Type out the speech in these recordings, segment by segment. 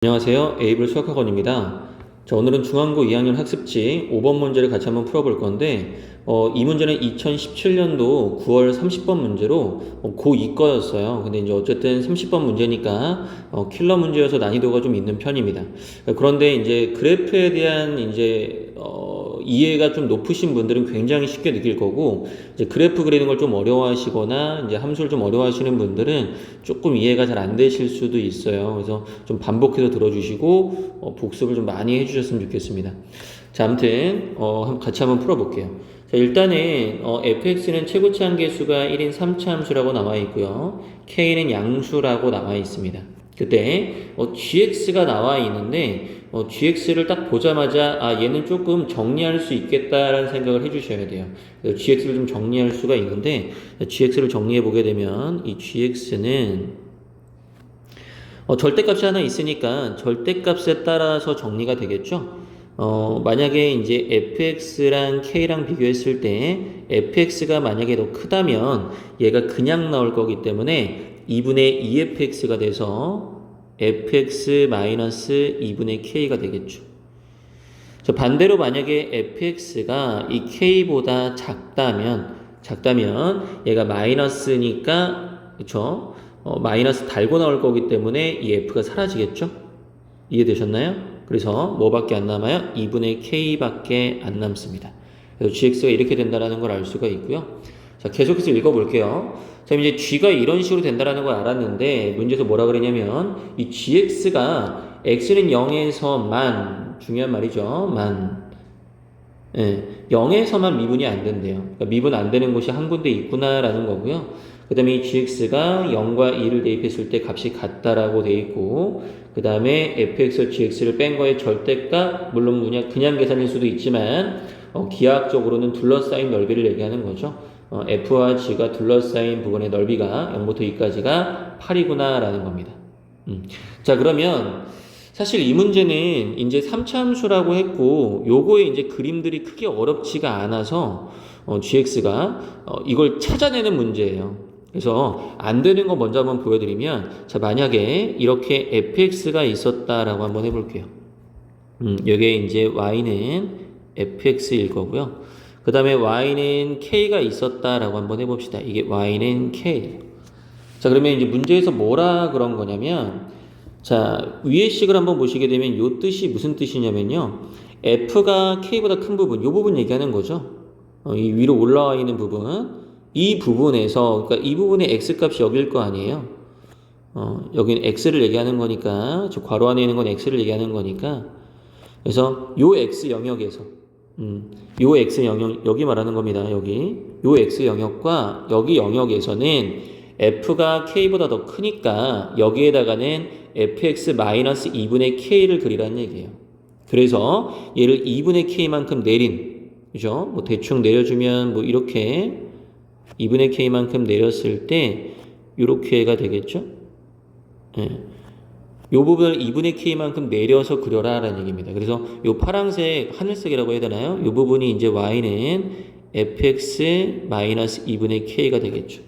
안녕하세요. 에이블 수학학원입니다. 자, 오늘은 중앙고 2학년 학습지 5번 문제를 같이 한번 풀어볼 건데, 이 문제는 2017년도 9월 30번 문제로 고2 거였어요. 근데 이제 어쨌든 30번 문제니까 킬러 문제여서 난이도가 좀 있는 편입니다. 그런데 이제 그래프에 대한 이제 이해가 좀 높으신 분들은 굉장히 쉽게 느낄 거고, 이제 그래프 그리는 걸 좀 어려워하시거나 이제 함수를 좀 어려워하시는 분들은 조금 이해가 잘 안 되실 수도 있어요. 그래서 좀 반복해서 들어주시고 복습을 좀 많이 해주셨으면 좋겠습니다. 자, 아무튼 같이 한번 풀어볼게요. 자, 일단은 fx는 최고치 한계수가 1인 3차 함수라고 나와 있고요. k는 양수라고 나와 있습니다. 그때 gx가 나와 있는데 gx를 딱 보자마자 얘는 조금 정리할 수 있겠다라는 생각을 해주셔야 돼요. gx를 좀 정리할 수가 있는데 gx를 정리해 보게 되면 이 gx는 절대값이 하나 있으니까 절대값에 따라서 정리가 되겠죠. 만약에 이제 fx랑 k랑 비교했을 때 fx가 만약에 더 크다면 얘가 그냥 나올 거기 때문에 2분의 2fx가 돼서 fx-2분의 k가 되겠죠. 자, 반대로 만약에 fx가 이 k보다 작다면 얘가 마이너스니까 그쵸? 마이너스 달고 나올 거기 때문에 이 f가 사라지겠죠? 이해되셨나요? 그래서 뭐밖에 안 남아요? 2분의 k밖에 안 남습니다. 그래서 gx가 이렇게 된다는 걸 알 수가 있고요. 자, 계속해서 읽어볼게요. 자, 이제 g가 이런 식으로 된다는 걸 알았는데 문제에서 뭐라 그러냐면 이 gx가 x는 0에서만 중요한 말이죠. 만 0에서만 미분이 안 된대요. 그러니까 미분 안 되는 곳이 한 군데 있구나라는 거고요. 그 다음에 이 gx가 0과 2를 대입했을 때 값이 같다라고 돼 있고, 그 다음에 fx와 gx를 뺀 거의 절대값, 물론 그냥 계산일 수도 있지만 기하학적으로는 둘러싸인 넓이를 얘기하는 거죠. f와 g가 둘러싸인 부분의 넓이가 0부터 2까지가 8이구나 라는 겁니다. 자, 그러면 사실 이 문제는 이제 3차 함수라고 했고 요거의 이제 그림들이 크게 어렵지가 않아서 gx가 이걸 찾아내는 문제예요. 그래서 안 되는 거 먼저 한번 보여드리면, 자, 만약에 이렇게 fx가 있었다라고 한번 해볼게요. 여기에 이제 y는 fx일 거고요. 그 다음에 y는 k가 있었다라고 한번 해봅시다. 이게 y는 k. 자, 그러면 이제 문제에서 뭐라 그런 거냐면, 자, 위의 식을 한번 보시게 되면 요 뜻이 무슨 뜻이냐면요. f가 k보다 큰 부분, 요 부분 얘기하는 거죠. 이 위로 올라와 있는 부분. 이 부분에서, 그러니까 이 부분의 x값이 여길 거 아니에요. 여기는 x를 얘기하는 거니까, 저 괄호 안에 있는 건 x를 얘기하는 거니까. 그래서 요 x 영역에서, 요 x 영역, 여기 말하는 겁니다. 여기. 요 x 영역과 여기 영역에서는 f가 k보다 더 크니까 여기에다가는 fx-2분의 k를 그리라는 얘기예요. 그래서 얘를 2분의 k만큼 내린, 그죠? 뭐 대충 내려주면 뭐 이렇게 2분의 k만큼 내렸을 때 이렇게가 되겠죠? 예. 요 부분을 2분의 k만큼 내려서 그려라 라는 얘기입니다. 그래서 요 파란색 하늘색이라고 해야 되나요? 요 부분이 이제 y는 fx-2분의 k가 되겠죠.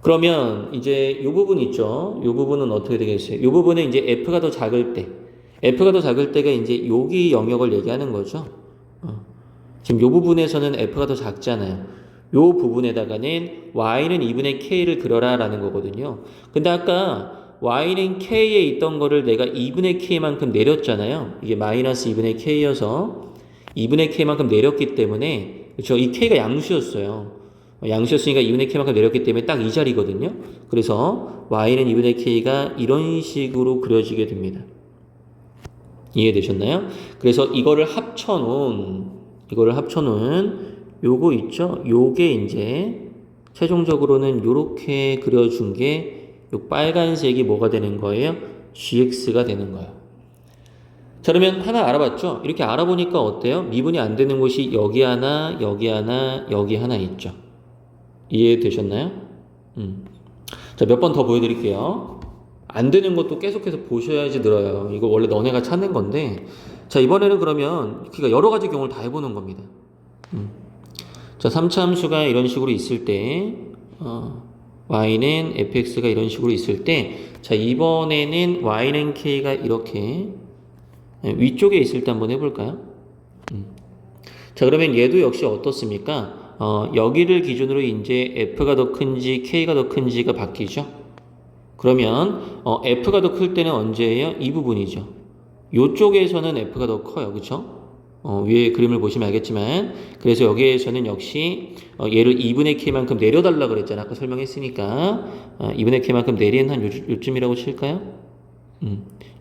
그러면 이제 요 부분 있죠? 요 부분은 어떻게 되겠어요? 요 부분은 이제 f가 더 작을 때, f가 더 작을 때가 이제 여기 영역을 얘기하는 거죠. 지금 요 부분에서는 f가 더 작잖아요. 요 부분에다가는 y는 2분의 k를 그려라 라는 거거든요. 근데 아까 y는 k에 있던 거를 내가 2분의 k만큼 내렸잖아요. 이게 마이너스 2분의 k여서 2분의 k만큼 내렸기 때문에, 그렇죠? 이 k가 양수였어요. 양수였으니까 2분의 k만큼 내렸기 때문에 딱 이 자리거든요. 그래서 y는 2분의 k가 이런 식으로 그려지게 됩니다. 이해되셨나요? 그래서 이거를 합쳐놓은 요거 있죠? 요게 이제 최종적으로는 요렇게 그려준 게 요 빨간색이 뭐가 되는 거예요? gx가 되는 거예요. 자, 그러면 하나 알아봤죠? 이렇게 알아보니까 어때요? 미분이 안 되는 곳이 여기 하나, 여기 하나, 여기 하나 있죠? 이해되셨나요? 자, 몇 번 더 보여드릴게요. 안 되는 것도 계속해서 보셔야지 늘어요. 이거 원래 너네가 찾는 건데. 자, 이번에는 그러면 그러니까 여러 가지 경우를 다 해보는 겁니다. 자, 3차 함수가 이런 식으로 있을 때 y는 fx가 이런 식으로 있을 때, 자, 이번에는 y는 k가 이렇게 위쪽에 있을 때 한번 해볼까요? 자, 그러면 얘도 역시 어떻습니까? 여기를 기준으로 이제 f가 더 큰지 k가 더 큰지가 바뀌죠. 그러면 f가 더 클 때는 언제예요? 이 부분이죠. 요쪽에서는 f가 더 커요. 그쵸? 위에 그림을 보시면 알겠지만, 그래서 여기에서는 역시 얘를 2분의 k만큼 내려달라 그랬잖아. 아까 설명했으니까 2분의 k만큼 내린 한 요쯤이라고 칠까요?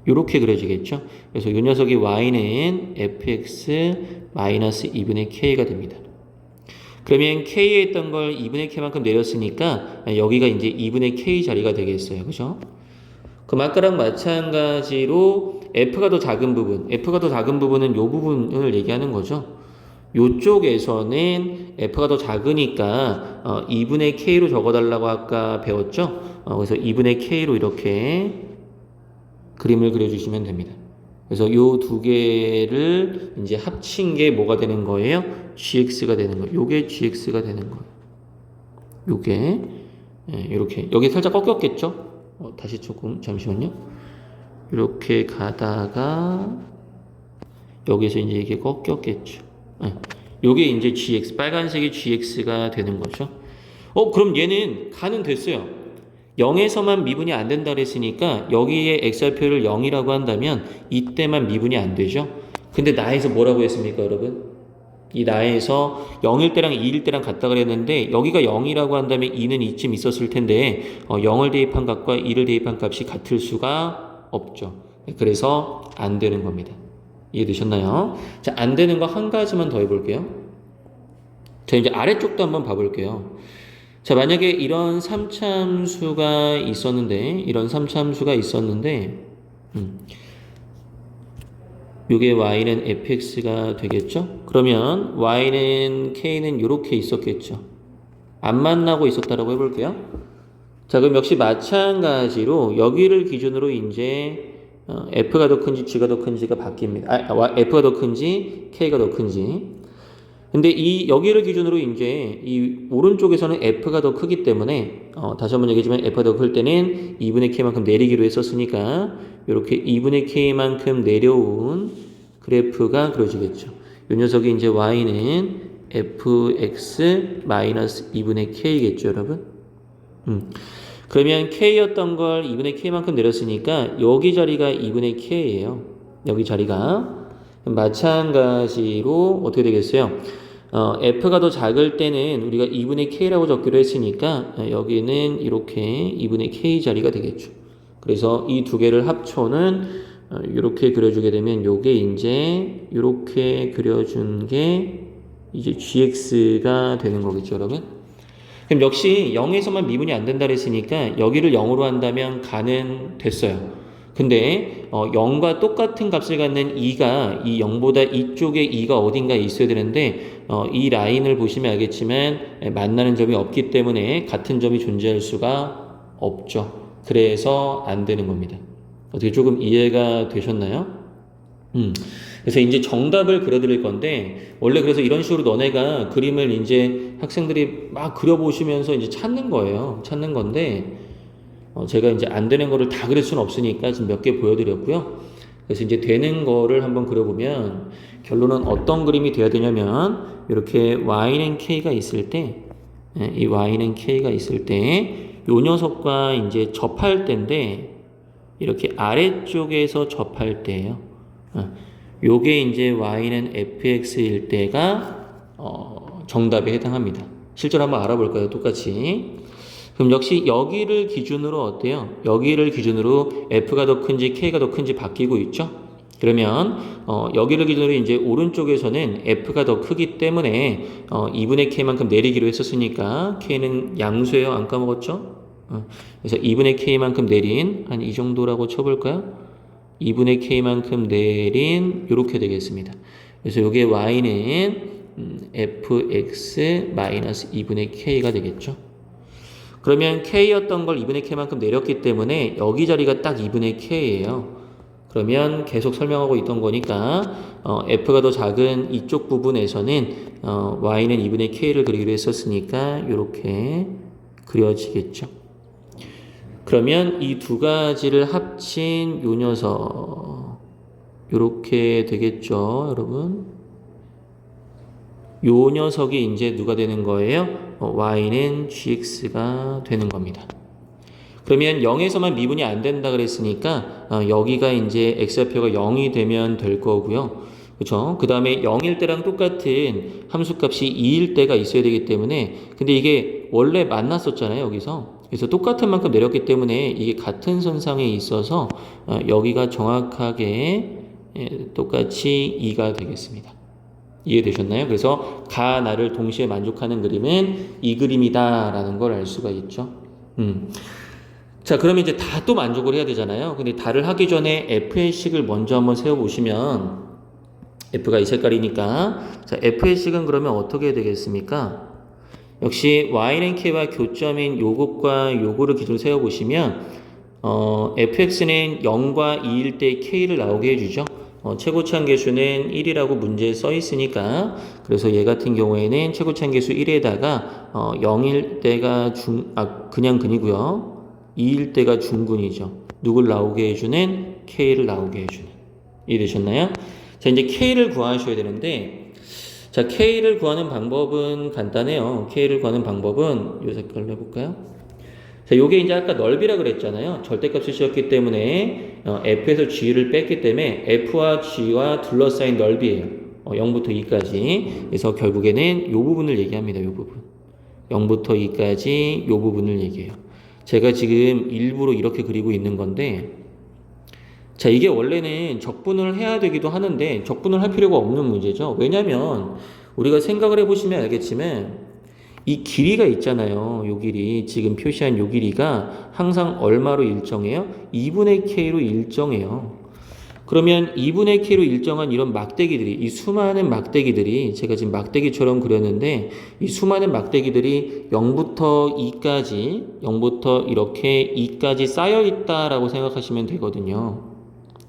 요렇게 그려지겠죠. 그래서 이 녀석이 y는 fx 마이너스 2분의 k가 됩니다. 그러면 k에 있던 걸 2분의 k만큼 내렸으니까 여기가 이제 2분의 k 자리가 되겠어요. 그죠? 그럼 아까랑 마찬가지로 f가 더 작은 부분은 요 부분을 얘기하는 거죠. 요쪽에서는 f가 더 작으니까 2분의 k로 적어달라고 아까 배웠죠. 그래서 2분의 k로 이렇게 그림을 그려주시면 됩니다. 그래서 요 두 개를 이제 합친 게 뭐가 되는 거예요? gx가 되는 거예요. 요게 gx가 되는 거예요. 요게 이렇게 여기 살짝 꺾였겠죠? 다시 조금 잠시만요. 이렇게 가다가 여기서 이제 이게 꺾였겠죠. 요게 이제 gx, 빨간색이 gx가 되는 거죠. 그럼 얘는 가는 됐어요. 0에서만 미분이 안 된다 그랬으니까 여기에 x좌표를 0이라고 한다면 이때만 미분이 안 되죠. 근데 나에서 뭐라고 했습니까, 여러분? 이 나에서 0일 때랑 2일 때랑 같다 그랬는데 여기가 0이라고 한다면 2는 이쯤 있었을 텐데 0을 대입한 값과 2를 대입한 값이 같을 수가 없죠. 그래서 안 되는 겁니다. 이해되셨나요? 자, 안 되는 거 한 가지만 더 해볼게요. 자, 이제 아래쪽도 한번 봐볼게요. 자, 만약에 이런 3참수가 있었는데 요게 y는 fx가 되겠죠? 그러면 y는 k는 이렇게 있었겠죠? 안 만나고 있었다라고 해볼게요. 자, 그럼 역시 마찬가지로 여기를 기준으로 이제 f가 더 큰지 g가 더 큰지가 바뀝니다. f가 더 큰지 k가 더 큰지. 근데 이 여기를 기준으로 이제 이 오른쪽에서는 f가 더 크기 때문에 다시 한번 얘기하지만 f가 더 클 때는 2분의 k만큼 내리기로 했었으니까 이렇게 2분의 k만큼 내려온 그래프가 그려지겠죠. 이 녀석이 이제 y는 fx 마이너스 2분의 k겠죠, 여러분. 그러면 k였던 걸 2분의 k만큼 내렸으니까 여기 자리가 2분의 k예요. 여기 자리가. 마찬가지로 어떻게 되겠어요? f가 더 작을 때는 우리가 2분의 k라고 적기로 했으니까 여기는 이렇게 2분의 k 자리가 되겠죠. 그래서 이 두 개를 합쳐는 이렇게 그려주게 되면 요게 이제 이렇게 그려준 게 이제 gx가 되는 거겠죠, 여러분. 그럼 역시 0에서만 미분이 안 된다 그랬으니까 여기를 0으로 한다면 가는 됐어요. 근데 0과 똑같은 값을 갖는 2가 이 0보다 이쪽에 2가 어딘가에 있어야 되는데 이 라인을 보시면 알겠지만 만나는 점이 없기 때문에 같은 점이 존재할 수가 없죠. 그래서 안 되는 겁니다. 어떻게 조금 이해가 되셨나요? 그래서 이제 정답을 그려드릴 건데 원래 그래서 이런 식으로 너네가 그림을 이제 학생들이 막 그려보시면서 이제 찾는 거예요. 찾는 건데 제가 이제 안 되는 거를 다 그릴 수는 없으니까 지금 몇 개 보여드렸고요. 그래서 이제 되는 거를 한번 그려보면 결론은 어떤 그림이 돼야 되냐면 이렇게 y는 k가 있을 때, 이 y는 k가 있을 때 요 녀석과 이제 접할 때인데 이렇게 아래쪽에서 접할 때예요. 요게 이제 y는 fx일 때가 정답에 해당합니다. 실제로 한번 알아볼까요? 똑같이. 그럼 역시 여기를 기준으로 어때요? 여기를 기준으로 f가 더 큰지 k가 더 큰지 바뀌고 있죠? 그러면 여기를 기준으로 이제 오른쪽에서는 f가 더 크기 때문에 2분의 k만큼 내리기로 했었으니까 k는 양수예요. 안 까먹었죠? 그래서 2분의 k만큼 내린 한 이 정도라고 쳐볼까요? 2분의 k만큼 내린 이렇게 되겠습니다. 그래서 이게 y는 fx 마이너스 2분의 k가 되겠죠. 그러면 k였던 걸 2분의 k만큼 내렸기 때문에 여기 자리가 딱 2분의 k예요. 그러면 계속 설명하고 있던 거니까 f가 더 작은 이쪽 부분에서는 y는 2분의 k를 그리기로 했었으니까 이렇게 그려지겠죠. 그러면 이 두 가지를 합친 요 녀석 요렇게 되겠죠, 여러분? 요 녀석이 이제 누가 되는 거예요? y는 gx가 되는 겁니다. 그러면 0에서만 미분이 안 된다 그랬으니까 여기가 이제 x좌표가 0이 되면 될 거고요. 그렇죠? 그 다음에 0일 때랑 똑같은 함수값이 2일 때가 있어야 되기 때문에 근데 이게 원래 만났었잖아요, 여기서. 그래서 똑같은 만큼 내렸기 때문에 이게 같은 선상에 있어서 여기가 정확하게 똑같이 2가 되겠습니다. 이해되셨나요? 그래서 가, 나를 동시에 만족하는 그림은 이 그림이다 라는 걸 알 수가 있죠. 자, 그러면 이제 다 또 만족을 해야 되잖아요. 근데 다를 하기 전에 f의 식을 먼저 한번 세워보시면 f가 이 색깔이니까 자, f의 식은 그러면 어떻게 되겠습니까? 역시 y는 k와 교점인 요것과 요거를 기준으로 세워보시면 fx는 0과 2일 때 k를 나오게 해주죠. 최고차항계수는 1이라고 문제에 써 있으니까 그래서 얘 같은 경우에는 최고차항계수 1에다가 0일 때가 그냥 근이고요. 2일 때가 중근이죠. 누굴 나오게 해주는 k를 나오게 해주는. 이해되셨나요? 자, 이제 k를 구하셔야 되는데 자, k를 구하는 방법은 간단해요. k를 구하는 방법은 요 색깔로 해볼까요? 자, 요게 이제 아까 넓이라 그랬잖아요. 절대값을 씌웠기 때문에 f에서 g를 뺐기 때문에 f와 g와 둘러싸인 넓이에요. 0부터 2까지. 그래서 결국에는 요 부분을 얘기합니다. 요 부분. 0부터 2까지 요 부분을 얘기해요. 제가 지금 일부러 이렇게 그리고 있는 건데 자, 이게 원래는 적분을 해야 되기도 하는데 적분을 할 필요가 없는 문제죠. 왜냐면 우리가 생각을 해보시면 알겠지만 이 길이가 있잖아요. 요 길이 지금 표시한 요 길이가 항상 얼마로 일정해요? 2분의 k로 일정해요. 그러면 2분의 k로 일정한 이런 막대기들이 이 수많은 막대기들이 제가 지금 막대기처럼 그렸는데 이 수많은 막대기들이 0부터 2까지 이렇게 2까지 쌓여 있다라고 생각하시면 되거든요.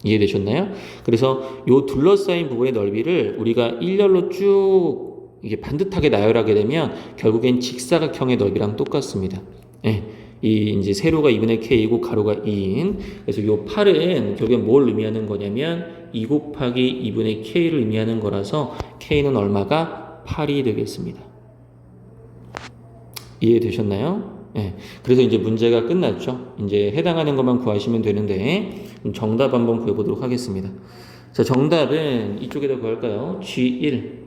이해되셨나요? 그래서 요 둘러싸인 부분의 넓이를 우리가 일렬로 쭉 이게 반듯하게 나열하게 되면 결국엔 직사각형의 넓이랑 똑같습니다. 예. 이 이제 세로가 2분의 k이고 가로가 2인. 그래서 요 8은 결국엔 뭘 의미하는 거냐면 2 곱하기 2분의 k를 의미하는 거라서 k는 얼마가 8이 되겠습니다. 이해되셨나요? 네. 그래서 이제 문제가 끝났죠. 이제 해당하는 것만 구하시면 되는데 정답 한번 구해보도록 하겠습니다. 자, 정답은 이쪽에다 구할까요? G1.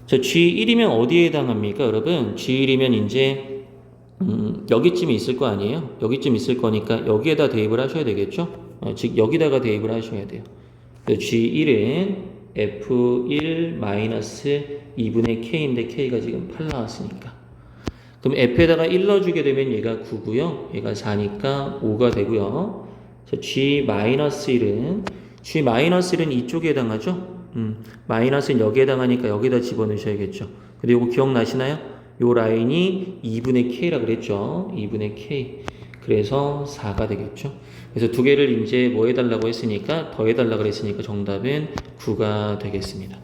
자, G1이면 어디에 해당합니까, 여러분? G1이면 이제 여기쯤에 있을 거 아니에요? 여기쯤 있을 거니까 여기에다 대입을 하셔야 되겠죠? 즉 여기다가 대입을 하셔야 돼요. 그래서 G1은 F1 마이너스 2분의 K인데 K가 지금 8 나왔으니까 그럼 F에다가 1 넣어주게 되면 얘가 9고요. 얘가 4니까 5가 되고요. 자, G-1은 이쪽에 해당하죠? 마이너스는 여기에 해당하니까 여기다 집어넣으셔야겠죠. 근데 이거 기억나시나요? 요 라인이 2분의 K라 그랬죠. 2분의 K. 그래서 4가 되겠죠. 그래서 두 개를 이제 뭐 해달라고 했으니까 더 해달라고 그랬으니까 정답은 9가 되겠습니다.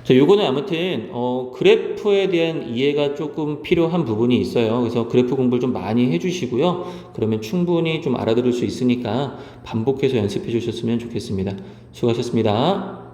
자, 요거는 아무튼 그래프에 대한 이해가 조금 필요한 부분이 있어요. 그래서 그래프 공부를 좀 많이 해주시고요. 그러면 충분히 좀 알아들을 수 있으니까 반복해서 연습해 주셨으면 좋겠습니다. 수고하셨습니다.